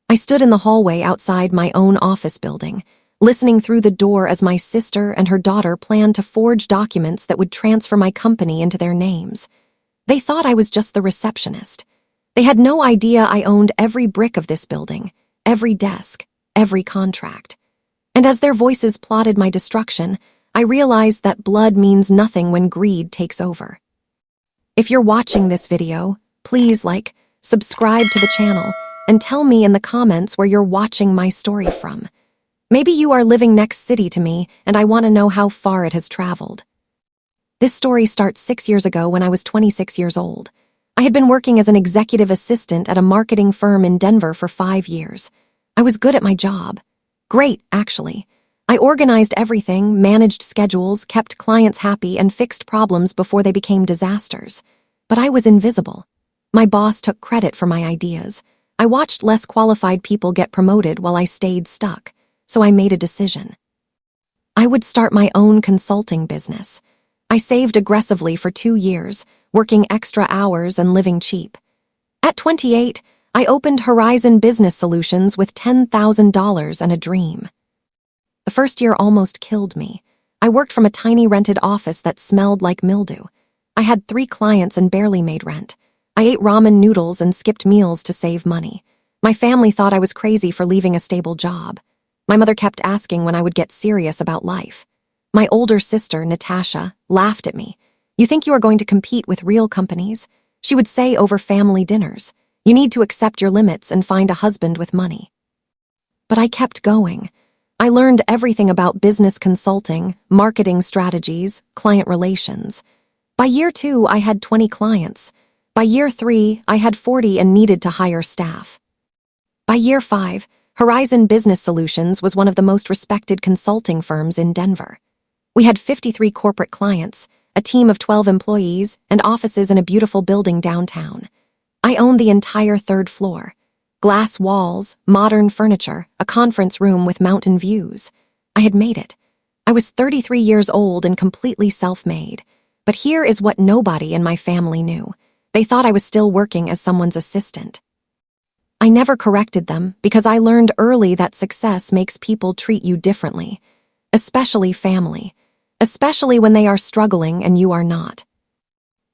I stood in the hallway outside my own office building, listening through the door as my sister and her daughter planned to forge documents that would transfer my company into their names. They thought I was just the receptionist. They had no idea I owned every brick of this building, every desk, every contract. And as their voices plotted my destruction, I realized that blood means nothing when greed takes over. If you're watching this video, please subscribe to the channel, and tell me in the comments where you're watching my story from. Maybe you are living next city to me, and I want to know how far it has traveled. This story starts 6 years ago when I was 26 years old. I had been working as an executive assistant at a marketing firm in Denver for 5 years. I was good at my job. Great, actually. I organized everything, managed schedules, kept clients happy, and fixed problems before they became disasters. But I was invisible. My boss took credit for my ideas. I watched less qualified people get promoted while I stayed stuck, so I made a decision. I would start my own consulting business. I saved aggressively for 2 years, working extra hours and living cheap. At 28, I opened Horizon Business Solutions with $10,000 and a dream. The first year almost killed me. I worked from a tiny rented office that smelled like mildew. I had 3 clients and barely made rent. I ate ramen noodles and skipped meals to save money. My family thought I was crazy for leaving a stable job. My mother kept asking when I would get serious about life. My older sister, Natasha, laughed at me. "You think you are going to compete with real companies?" She would say over family dinners. "You need to accept your limits and find a husband with money." But I kept going. I learned everything about business consulting, marketing strategies, client relations. By year 2, I had 20 clients. By year 3, I had 40 and needed to hire staff. By year 5, Horizon Business Solutions was one of the most respected consulting firms in Denver. We had 53 corporate clients, a team of 12 employees, and offices in a beautiful building downtown. I owned the entire 3rd floor. Glass walls, modern furniture, a conference room with mountain views. I had made it. I was 33 years old and completely self-made. But here is what nobody in my family knew. They thought I was still working as someone's assistant. I never corrected them because I learned early that success makes people treat you differently, especially family, especially when they are struggling and you are not.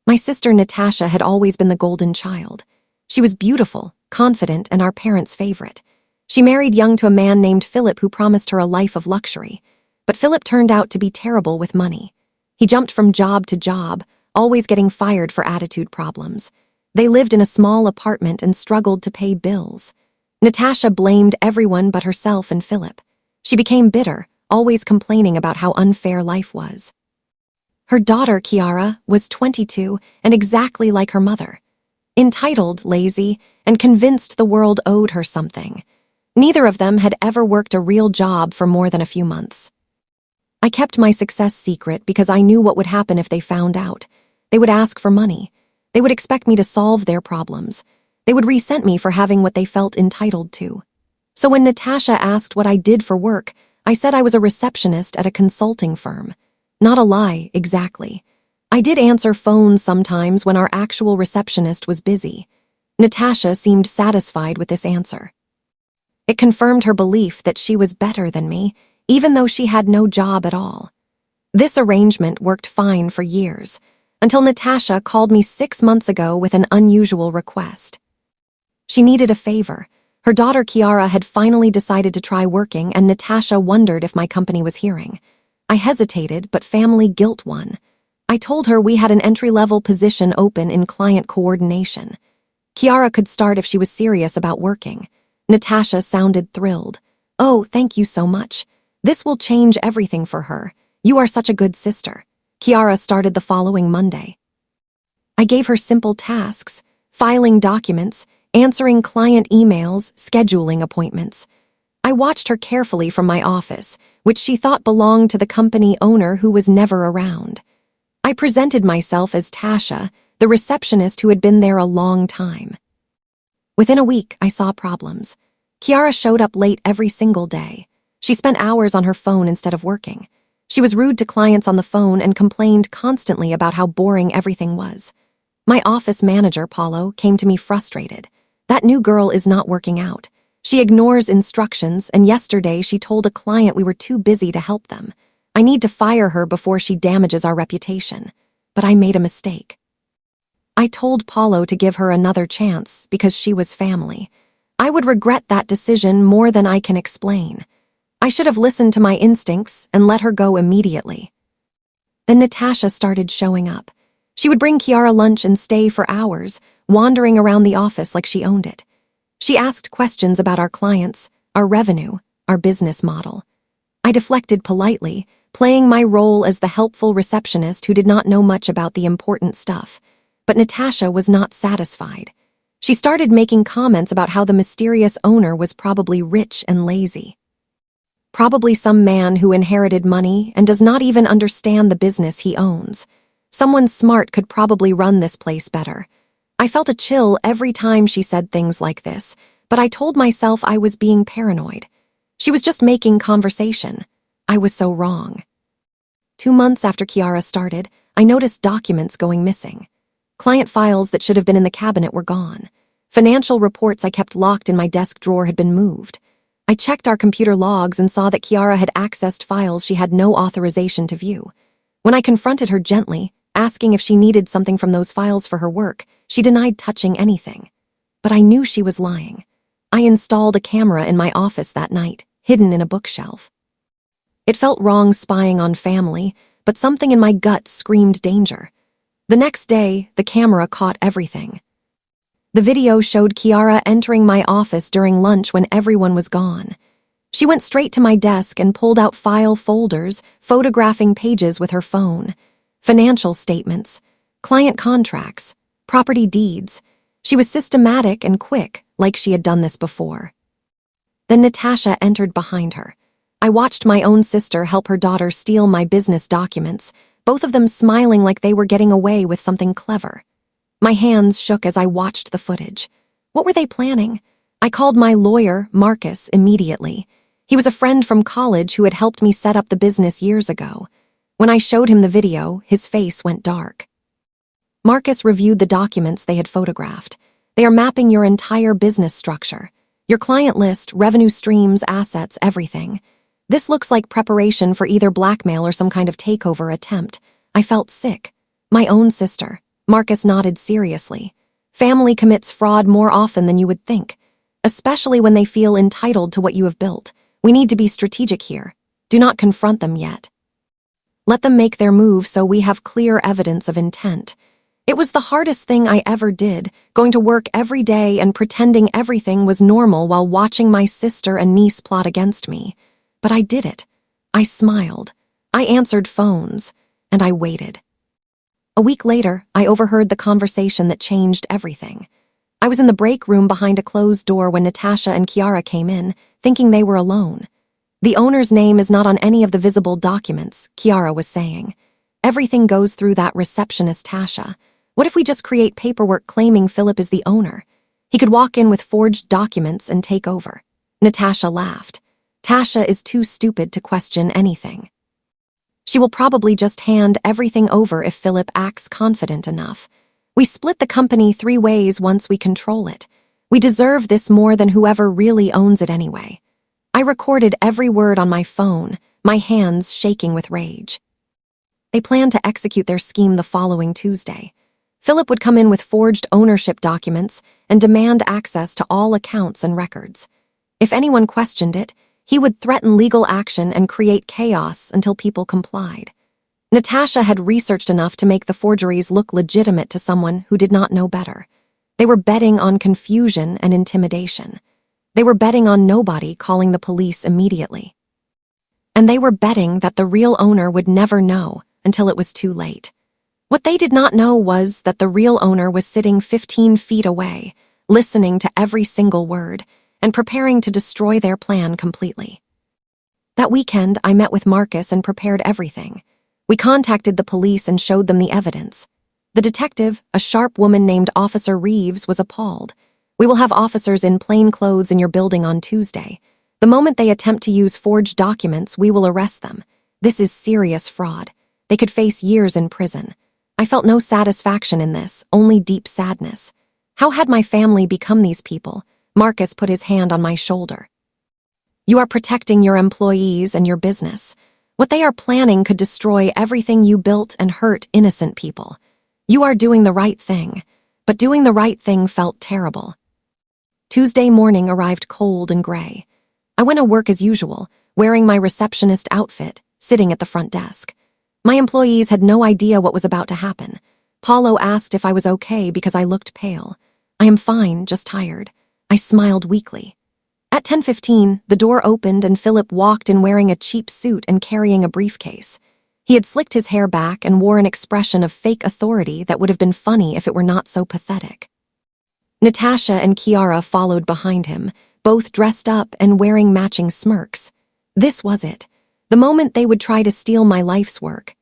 My sister Natasha had always been the golden child. She was beautiful, confident, and our parents' favorite. She married young to a man named Philip who promised her a life of luxury. But Philip turned out to be terrible with money. He jumped from job to job, always getting fired for attitude problems. They lived in a small apartment and struggled to pay bills. Natasha blamed everyone but herself and Philip. She became bitter, always complaining about how unfair life was. Her daughter, Kiara, was 22 and exactly like her mother. Entitled, lazy, and convinced the world owed her something. Neither of them had ever worked a real job for more than a few months. I kept my success secret because I knew what would happen if they found out. They would ask for money. They would expect me to solve their problems. They would resent me for having what they felt entitled to. So when Natasha asked what I did for work, I said I was a receptionist at a consulting firm. Not a lie, exactly. I did answer phones sometimes when our actual receptionist was busy. Natasha seemed satisfied with this answer. It confirmed her belief that she was better than me, even though she had no job at all. This arrangement worked fine for years, until Natasha called me 6 months ago with an unusual request. She needed a favor. Her daughter Kiara had finally decided to try working, and Natasha wondered if my company was hearing. I hesitated, but family guilt won. I told her we had an entry-level position open in client coordination. Kiara could start if she was serious about working. Natasha sounded thrilled. "Oh, thank you so much. This will change everything for her. You are such a good sister." Kiara started the following Monday. I gave her simple tasks, filing documents, answering client emails, scheduling appointments. I watched her carefully from my office, which she thought belonged to the company owner who was never around. I presented myself as Tasha, the receptionist who had been there a long time. Within a week, I saw problems. Kiara showed up late every single day. She spent hours on her phone instead of working. She was rude to clients on the phone and complained constantly about how boring everything was. My office manager, Paulo, came to me frustrated. "That new girl is not working out. She ignores instructions, and yesterday she told a client we were too busy to help them. I need to fire her before she damages our reputation. But I made a mistake. I told Paulo to give her another chance because she was family. I would regret that decision more than I can explain. I should have listened to my instincts and let her go immediately. Then Natasha started showing up. She would bring Kiara lunch and stay for hours, wandering around the office like she owned it. She asked questions about our clients, our revenue, our business model. I deflected politely, playing my role as the helpful receptionist who did not know much about the important stuff. But Natasha was not satisfied. She started making comments about how the mysterious owner was probably rich and lazy. Probably some man who inherited money and does not even understand the business he owns. Someone smart could probably run this place better. I felt a chill every time she said things like this, but I told myself I was being paranoid. She was just making conversation. I was so wrong. 2 months after Kiara started, I noticed documents going missing. Client files that should have been in the cabinet were gone. Financial reports I kept locked in my desk drawer had been moved. I checked our computer logs and saw that Kiara had accessed files she had no authorization to view. When I confronted her gently, asking if she needed something from those files for her work, she denied touching anything. But I knew she was lying. I installed a camera in my office that night, hidden in a bookshelf. It felt wrong spying on family, but something in my gut screamed danger. The next day, the camera caught everything. The video showed Kiara entering my office during lunch when everyone was gone. She went straight to my desk and pulled out file folders, photographing pages with her phone. Financial statements, client contracts, property deeds. She was systematic and quick, like she had done this before. Then Natasha entered behind her. I watched my own sister help her daughter steal my business documents, both of them smiling like they were getting away with something clever. My hands shook as I watched the footage. What were they planning? I called my lawyer, Marcus, immediately. He was a friend from college who had helped me set up the business years ago. When I showed him the video, his face went dark. Marcus reviewed the documents they had photographed. They are mapping your entire business structure. Your client list, revenue streams, assets, everything. This looks like preparation for either blackmail or some kind of takeover attempt. I felt sick. My own sister. Marcus nodded seriously. Family commits fraud more often than you would think, especially when they feel entitled to what you have built. We need to be strategic here. Do not confront them yet. Let them make their move so we have clear evidence of intent. It was the hardest thing I ever did, going to work every day and pretending everything was normal while watching my sister and niece plot against me. But I did it. I smiled. I answered phones. And I waited. A week later, I overheard the conversation that changed everything. I was in the break room behind a closed door when Natasha and Kiara came in, thinking they were alone. The owner's name is not on any of the visible documents, Kiara was saying. Everything goes through that receptionist Tasha. What if we just create paperwork claiming Philip is the owner? He could walk in with forged documents and take over. Natasha laughed. Tasha is too stupid to question anything. She will probably just hand everything over if Philip acts confident enough. We split the company 3 ways once we control it. We deserve this more than whoever really owns it anyway. I recorded every word on my phone, my hands shaking with rage. They planned to execute their scheme the following Tuesday. Philip would come in with forged ownership documents and demand access to all accounts and records. If anyone questioned it, he would threaten legal action and create chaos until people complied. Natasha had researched enough to make the forgeries look legitimate to someone who did not know better. They were betting on confusion and intimidation. They were betting on nobody calling the police immediately. And they were betting that the real owner would never know until it was too late. What they did not know was that the real owner was sitting 15 feet away, listening to every single word, and preparing to destroy their plan completely. That weekend, I met with Marcus and prepared everything. We contacted the police and showed them the evidence. The detective, a sharp woman named Officer Reeves, was appalled. We will have officers in plain clothes in your building on Tuesday. The moment they attempt to use forged documents, we will arrest them. This is serious fraud. They could face years in prison. I felt no satisfaction in this, only deep sadness. How had my family become these people? Marcus put his hand on my shoulder. You are protecting your employees and your business. What they are planning could destroy everything you built and hurt innocent people. You are doing the right thing, but doing the right thing felt terrible. Tuesday morning arrived cold and gray. I went to work as usual, wearing my receptionist outfit, sitting at the front desk. My employees had no idea what was about to happen. Paulo asked if I was okay because I looked pale. I am fine, just tired. I smiled weakly. At 10:15, the door opened and Philip walked in wearing a cheap suit and carrying a briefcase. He had slicked his hair back and wore an expression of fake authority that would have been funny if it were not so pathetic. Natasha and Kiara followed behind him, both dressed up and wearing matching smirks. This was it, the moment they would try to steal my life's work.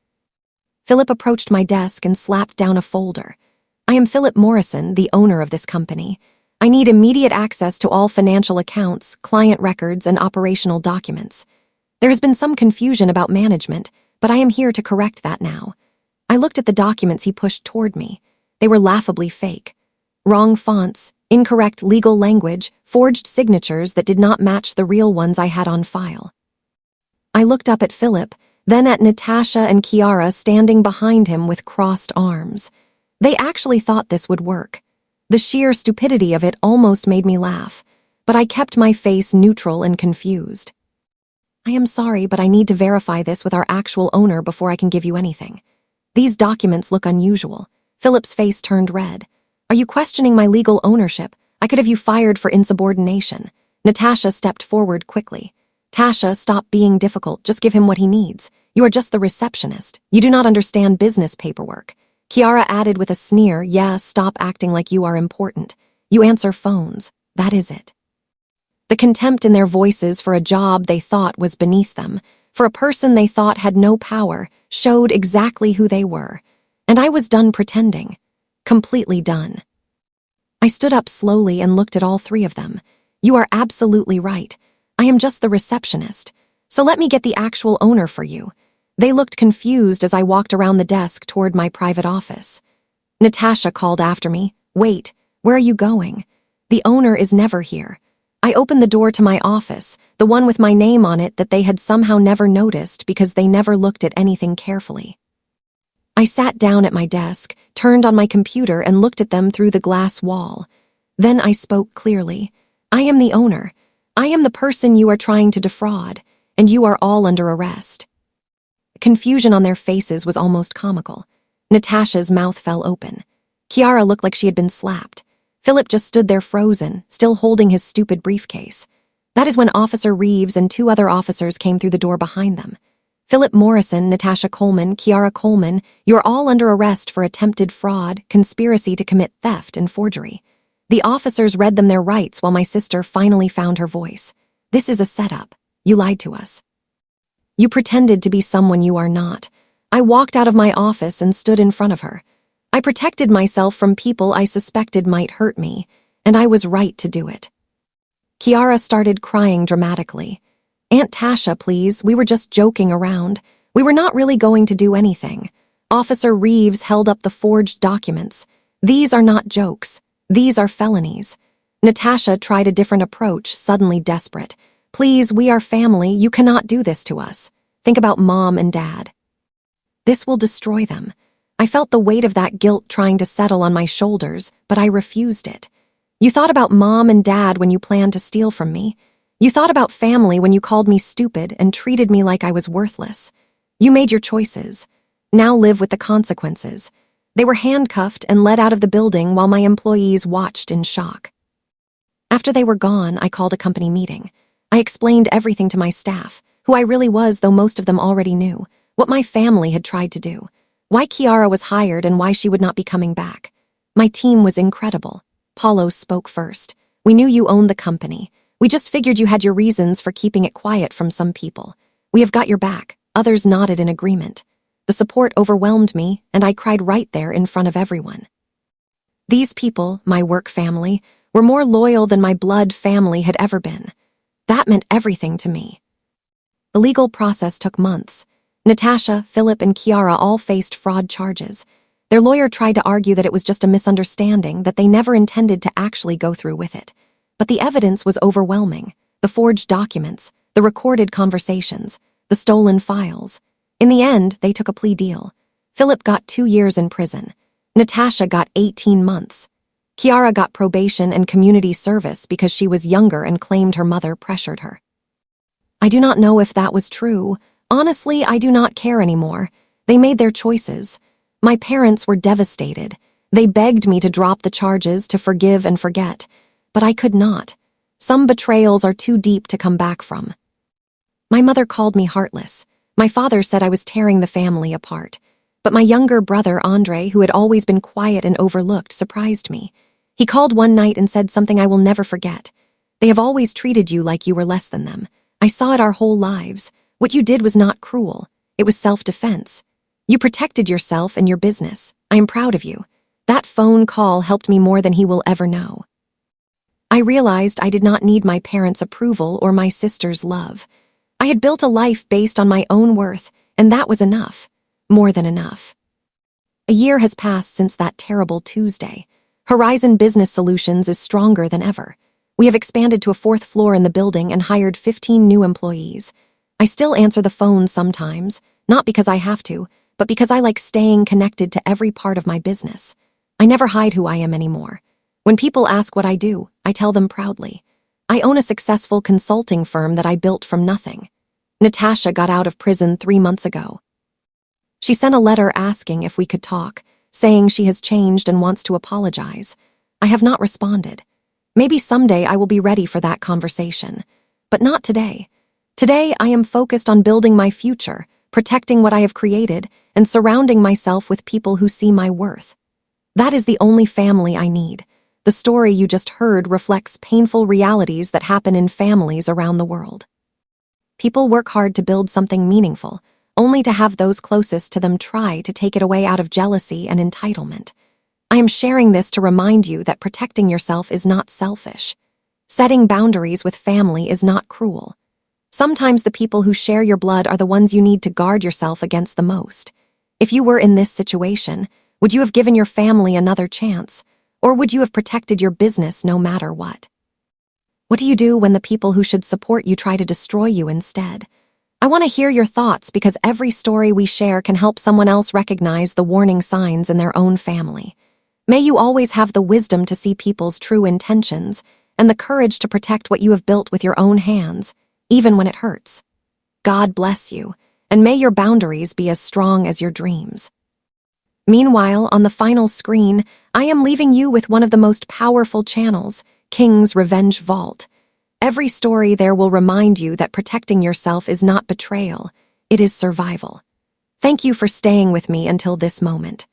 Philip approached my desk and slapped down a folder. I am Philip Morrison, the owner of this company. I need immediate access to all financial accounts, client records, and operational documents. There has been some confusion about management, but I am here to correct that now. I looked at the documents he pushed toward me. They were laughably fake. Wrong fonts, incorrect legal language, forged signatures that did not match the real ones I had on file. I looked up at Philip, then at Natasha and Kiara standing behind him with crossed arms. They actually thought this would work. The sheer stupidity of it almost made me laugh, but I kept my face neutral and confused. I am sorry, but I need to verify this with our actual owner before I can give you anything. These documents look unusual. Philip's face turned red. Are you questioning my legal ownership? I could have you fired for insubordination. Natasha stepped forward quickly. Tasha, stop being difficult. Just give him what he needs. You are just the receptionist. You do not understand business paperwork. Kiara added with a sneer, yeah, stop acting like you are important. You answer phones. That is it. The contempt in their voices for a job they thought was beneath them, for a person they thought had no power, showed exactly who they were. And I was done pretending. Completely done. I stood up slowly and looked at all three of them. You are absolutely right. I am just the receptionist. So let me get the actual owner for you. They looked confused as I walked around the desk toward my private office. Natasha called after me. Wait, where are you going? The owner is never here. I opened the door to my office, the one with my name on it that they had somehow never noticed because they never looked at anything carefully. I sat down at my desk, turned on my computer, and looked at them through the glass wall. Then I spoke clearly. I am the owner. I am the person you are trying to defraud, and you are all under arrest. Confusion on their faces was almost comical. Natasha's mouth fell open. Kiara looked like she had been slapped. Philip just stood there frozen, still holding his stupid briefcase. That is when Officer Reeves and two other officers came through the door behind them. Philip Morrison, Natasha Coleman, Kiara Coleman, you are all under arrest for attempted fraud, conspiracy to commit theft, and forgery. The officers read them their rights while my sister finally found her voice. This is a setup. You lied to us. You pretended to be someone you are not. I walked out of my office and stood in front of her. I protected myself from people I suspected might hurt me, and I was right to do it. Kiara started crying dramatically. Aunt Tasha, please, we were just joking around. We were not really going to do anything. Officer Reeves held up the forged documents. These are not jokes. These are felonies. Natasha tried a different approach, suddenly desperate. Please, we are family. You cannot do this to us. Think about Mom and Dad. This will destroy them. I felt the weight of that guilt trying to settle on my shoulders, but I refused it. You thought about Mom and Dad when you planned to steal from me. You thought about family when you called me stupid and treated me like I was worthless. You made your choices. Now live with the consequences. They were handcuffed and led out of the building while my employees watched in shock. After they were gone, I called a company meeting. I explained everything to my staff, who I really was, though most of them already knew, what my family had tried to do, why Kiara was hired and why she would not be coming back. My team was incredible. Paulo spoke first. We knew you owned the company. We just figured you had your reasons for keeping it quiet from some people. We have got your back. Others nodded in agreement. The support overwhelmed me, and I cried right there in front of everyone. These people, my work family, were more loyal than my blood family had ever been. That meant everything to me. The legal process took months. Natasha, Philip, and Kiara all faced fraud charges. Their lawyer tried to argue that it was just a misunderstanding, that they never intended to actually go through with it. But the evidence was overwhelming. The forged documents, the recorded conversations, the stolen files. In the end, they took a plea deal. Philip got 2 years in prison. Natasha got 18 months. Kiara got probation and community service because she was younger and claimed her mother pressured her. I do not know if that was true. Honestly, I do not care anymore. They made their choices. My parents were devastated. They begged me to drop the charges, to forgive and forget. But I could not. Some betrayals are too deep to come back from. My mother called me heartless. My father said I was tearing the family apart. But my younger brother, Andre, who had always been quiet and overlooked, surprised me. He called one night and said something I will never forget. They have always treated you like you were less than them. I saw it our whole lives. What you did was not cruel. It was self-defense. You protected yourself and your business. I am proud of you. That phone call helped me more than he will ever know. I realized I did not need my parents' approval or my sister's love. I had built a life based on my own worth, and that was enough. More than enough. A year has passed since that terrible Tuesday. Horizon Business Solutions is stronger than ever. We have expanded to a 4th floor in the building and hired 15 new employees. I still answer the phone sometimes, not because I have to, but because I like staying connected to every part of my business. I never hide who I am anymore. When people ask what I do, I tell them proudly. I own a successful consulting firm that I built from nothing. Natasha got out of prison 3 months ago. She sent a letter asking if we could talk, saying she has changed and wants to apologize. I have not responded. Maybe someday I will be ready for that conversation, but not today. Today I am focused on building my future, protecting what I have created, and surrounding myself with people who see my worth. That is the only family I need. The story you just heard reflects painful realities that happen in families around the world. People work hard to build something meaningful, only to have those closest to them try to take it away out of jealousy and entitlement. I am sharing this to remind you that protecting yourself is not selfish. Setting boundaries with family is not cruel. Sometimes the people who share your blood are the ones you need to guard yourself against the most. If you were in this situation, would you have given your family another chance? Or would you have protected your business no matter what? What do you do when the people who should support you try to destroy you instead? I want to hear your thoughts because every story we share can help someone else recognize the warning signs in their own family. May you always have the wisdom to see people's true intentions and the courage to protect what you have built with your own hands, even when it hurts. God bless you, and may your boundaries be as strong as your dreams. Meanwhile, on the final screen, I am leaving you with one of the most powerful channels, King's Revenge Vault. Every story there will remind you that protecting yourself is not betrayal, it is survival. Thank you for staying with me until this moment.